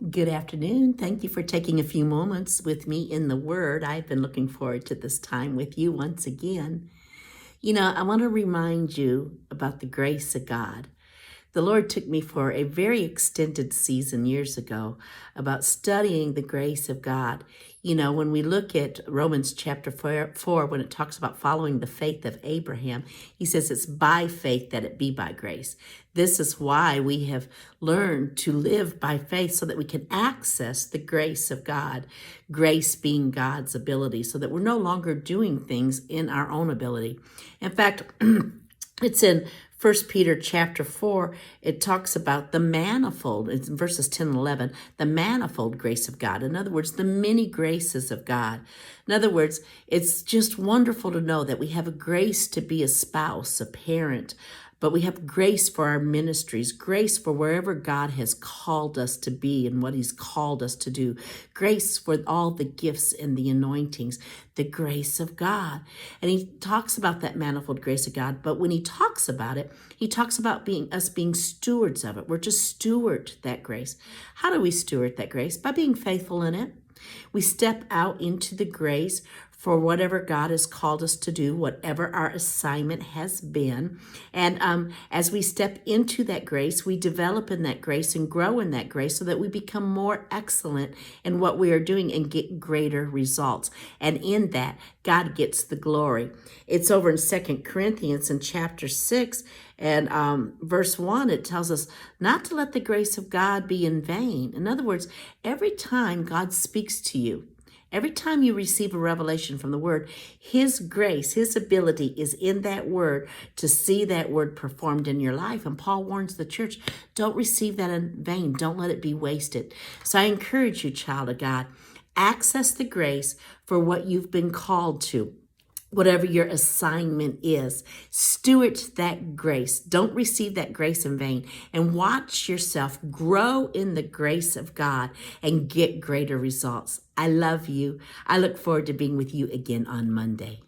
Good afternoon. Thank you for taking a few moments with me in the Word. I've been looking forward to this time with you once again. I want to remind you about the grace of God. The Lord took me for a very extended season years ago about studying the grace of God. When we look at Romans chapter 4, when it talks about following the faith of Abraham, he says it's by faith that it be by grace. This is why we have learned to live by faith so that we can access the grace of God, grace being God's ability, so that we're no longer doing things in our own ability. In fact, it's in 1 Peter chapter 4, it talks about the manifold, it's in verses 10 and 11, the manifold grace of God. In other words, the many graces of God. In other words, it's just wonderful to know that we have a grace to be a spouse, a parent, but we have grace for our ministries, grace for wherever God has called us to be and what he's called us to do, grace for all the gifts and the anointings, the grace of God. And he talks about that manifold grace of God, but when he talks about it, he talks about us being stewards of it. We're to steward that grace. How do we steward that grace? By being faithful in it. We step out into the grace for whatever God has called us to do, whatever our assignment has been. And as we step into that grace, we develop in that grace and grow in that grace so that we become more excellent in what we are doing and get greater results. And in that, God gets the glory. It's over in 2 Corinthians in chapter 6 and verse 1, it tells us not to let the grace of God be in vain. In other words, every time God speaks to you, every time you receive a revelation from the word, his grace, his ability is in that word to see that word performed in your life. And Paul warns the church, don't receive that in vain. Don't let it be wasted. So I encourage you, child of God, access the grace for what you've been called to. Whatever your assignment is, steward that grace. Don't receive that grace in vain, and watch yourself grow in the grace of God and get greater results. I love you. I look forward to being with you again on Monday.